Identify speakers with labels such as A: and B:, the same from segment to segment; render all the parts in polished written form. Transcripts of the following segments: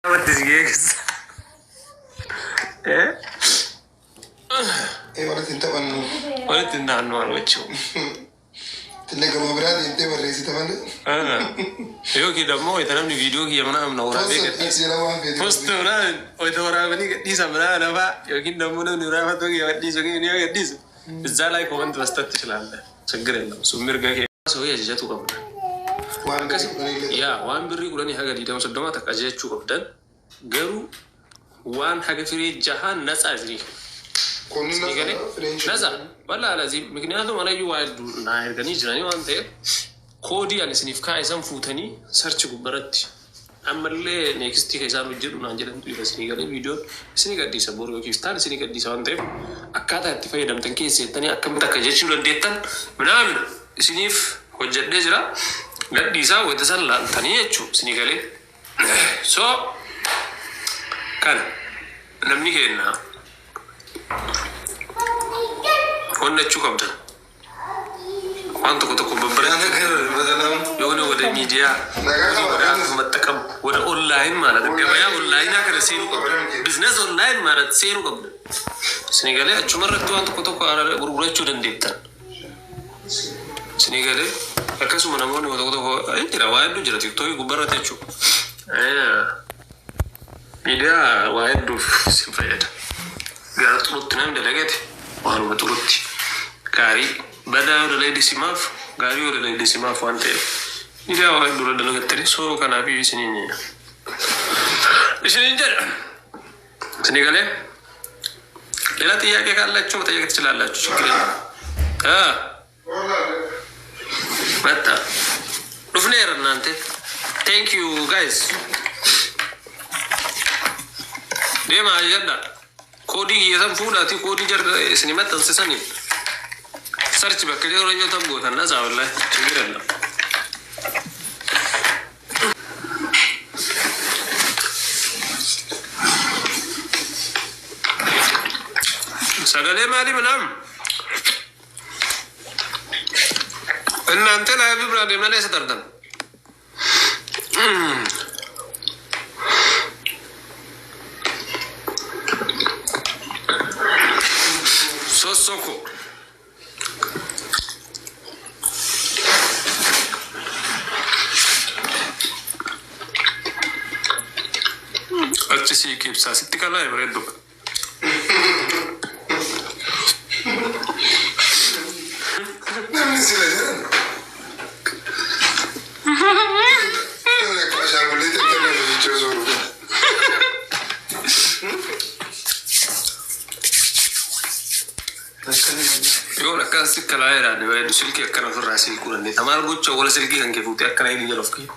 A: What is gigs? Eh?
B: Wala tintapan mo.
A: Wala tindahan mo ano ito?
B: Talaga mo brad, hindi mo resi taman.
A: Yo kita mo ito naman video kaya mana am naura bekat. Post na, o ito ora bani di samra na ba? Yo kita mo na nura ba to kaya di so kaya ni di so. Zalai ko kan basta tilanda. Sagre na sumir ga ke. So ya jatu ka budan. Ya wan birri kulani haga di dama so dama ta kaje chu ka budan. Garu wan haga firi jahan nasazri. نزع ولا لازم مكنياتهم أنا يوعد ناير كني جراني وانته كودي أنا سنيف كايسام فوتني سيرش كبرت أما اللي نيكستي كايسام بيجر ونانجلهم تقول سني قال فيديو سني قد ديسا بورو كيستان سني قد ديسا وانته أكاد هتفاي دم تنكي سيتني أكمل تكجيش ولا ديتن منامن سنيف وجد دجرا قد ديسا وتسال لا تاني يشوف سني قال سو كان نمني كنا وانا تشوف ابدا وانت كنت كبر يقول ولا ميديا ولا متكم ولا اونلاين ما لا جماعه اونلاين كده سيرو بزنس اونلاين ما لا سيرو قبل سنغالي اتشمرت وانت كنت على غرغرچو دنديتن سنغالي اكاسو منامون وتو انت رايدو جراتي توي غبرتچو ميديا وايدو سيفايدا قالت لطنام دلقت وهلو بتروتي كاري بدا ولا ليدي سماف غاري ولا ليدي سماف وانت إذا واحد ولا دلقت تري سو كان أبي سنين سنين جر سنين قاله لا تيجي كلا شو تيجي تسلا لا شكرا متى رفنير نانتي thank you guys دي ما يجدا كودي يزم فولا تي كودي جر سينما تنسسني سيرش بكلي رجع تبغى تنا زاولا شكرا سأقول ما دي منام إن أنت لا يبي برادي ما ليس تردن سوكو أتسي كيف ساسيتي كلا يبردو يقول لك كان سكة العيرة ده سلكي كانوا في الرأس يقول إني تمام قلت ولا سلكي كان كيف وتأكل كان يجي يلف كيت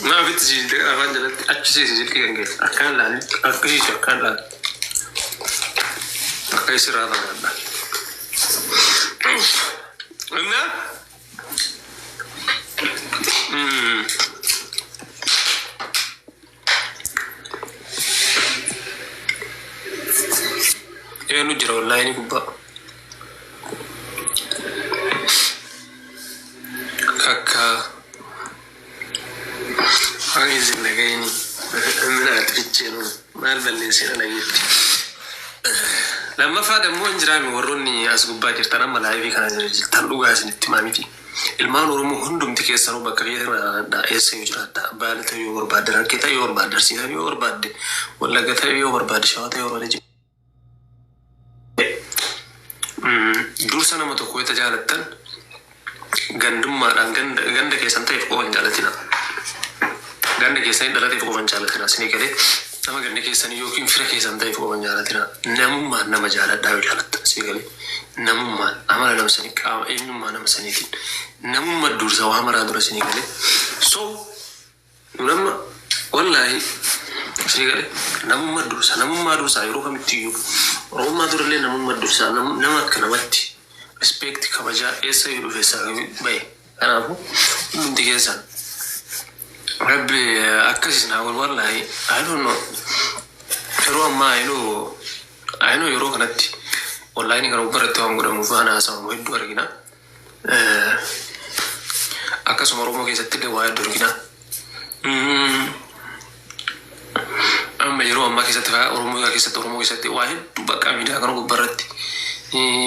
A: ما في تجي ده أنا جلت أشي سلكي كان كيف أكان لا أكيد أكان لا أكيد سر هذا ما يا نجرا والله إني كوبا كاكا هاي زلقيني من أتريجينو ما البليسين أنا جيت لما فاد مو إنجرامي وروني أسقوب باكر ترى ملاعبي كان جرجل تلوجا سنتمامي في المان ورمو هندم تكيسروا بكريه دا إيش يجرا دا بالته يور بادر كتا يور بادر سيها يور باد ولا كتا يور باد شاطئ يور رجع دور سنة ما تقوي تجارتن gandum maran ganda ke santai ko jalatina ganda ke sai dalati ko jalatina sini kale sama ganda ke sani yokin fira ke santai ko jalatina namma nama jala dawi jalat sini kale namma amala nam sani ka namma nam sani kin namma dur sa amara dur sini kale so namma wallahi sini kale namma dur sa yoro kam tiyo roma dur le namma dur sa namma kana watti respect kabaja esa yuru fesa bay ana ko mun digeza rabbi akasina wallahi I don't know ro ma I know yoro kanatti wallahi ni garo barato am gura mu fana sa mu iddu argina akkasuma Oromoo keessatti illee waa'ee dorgina. Amma yeroo ammaa keessatti Oromoo keessatti waa hedduu bakka miidiyaa kana gubbarratti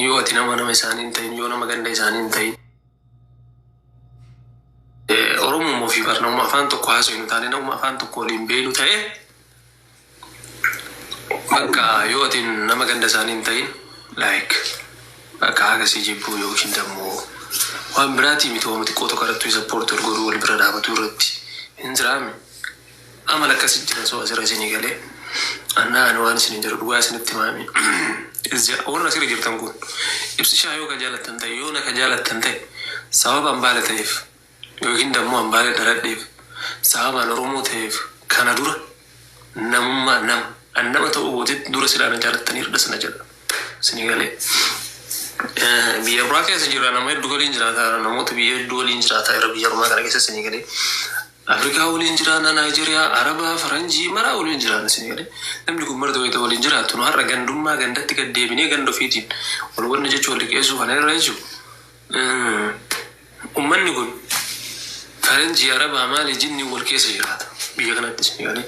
A: yoo ati nama isaanii hin ta'in yoo nama ganda isaanii hin ta'in Oromoo fi barnooma afaan tokko haasoo hin taane nama afaan tokko waliin beelu ta'e bakka yoo ati nama ganda isaanii hin ta'in like bakka agarsiis jibbuu yookiin immoo waan biraatii miti waan xiqqoo tokko irratti sappoortii godhuu wal bira dhaabatu irratti hin jiraame. Amala akkasii jira soo asirra isinii galee annaan waan isin jiru dhugaa isinitti maami. Warra asirra jirtan kun ibsishaa yoo ka jaalattan ta'e yoo na ka jaalattan ta'e sababa hambaala ta'eef yookiin dammoo hambaala dhaladheef sababaan Oromoo ta'eef kana dura namummaa nama ta'uu gootetti dura silaana jaalattanii hirda sana jedha isinii galee. Biyya biraa keessa jira nama hedduu waliin jiraata namoota biyya hedduu waliin jiraata yeroo biyya Oromaa kana keessa isinii galee. Afrikaa waliin jiraana Naayijeeriyaa Arabaa Faranjii maraa waliin jiraana isinii galee. Namni kun marta wayita waliin jiraatu nu har'a gandummaa gandatti gad deebinee ganda ofiitiin wal wanna jechuu wal liqeessuu kana irra jechuudha. Uummanni kun Faranjii Arabaa maali jinni wal keessa jiraata biyya kanatti isinii galee.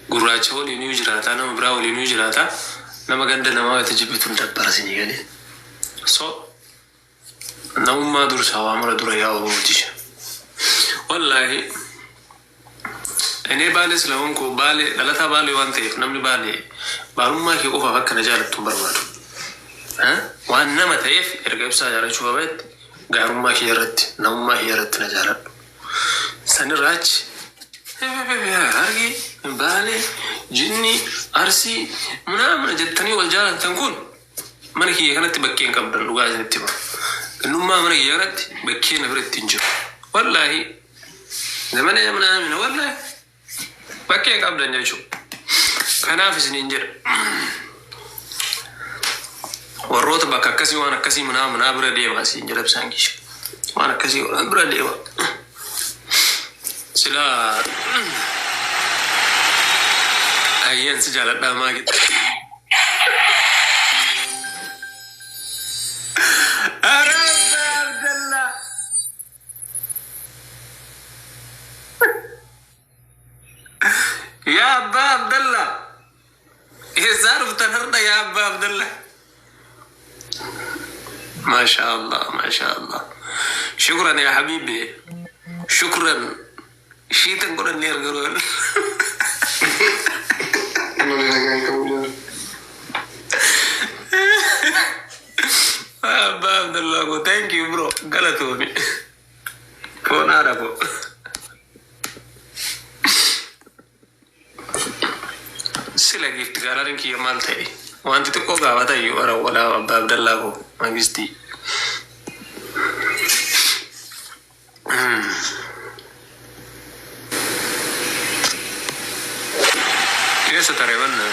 A: Gurraacha waliin jiraata nama biraa waliin jiraata nama ganda namaa wayita jibbituun dabbara isinii galee. So namummaa dursaa waamala dura yaa Oromooti. Wallaahi inni baale silaawwan koo baale dhalataa baale waan ta'eef namni baale baalummaa kee qofaaf akka na jaalattu hin barbaadu. Waan nama ta'eef erga ibsaa jaalachuu qabaatti gaarummaa kee irratti namummaa kee irratti na jaaladhu. Sanirraa achi argi baale jinni arsii mana jettanii wal jaalattan kun mana kiyya kanatti bakkeen qabdan dhugaa isinitti hima. Innummaa mana kiyya kanatti bakkeen biratti hin jiru. Wallaahi zamana amina wallaahi bakkeen qabdan jechuudha. Kanaaf isiniin jedha warroota bakka akkasii waan akkasii manaa bira deemaa siin jedha bisaan kisha waan akkasii waan bira deema silaa ayyeen si jaaladhaa maa gitta. يا أبا عبد الله يزار بتنهرنا يا أبا عبد الله ما شاء الله ما شاء الله شكرا يا حبيبي شكرا شيء تقول النير قرون أبا عبد الله thank you bro غلطوني فون عرفو sila gift gararin ki mal tay wanti to ko gawa tay wara wala Abba Abdallah ko magisti Yes, tare wannan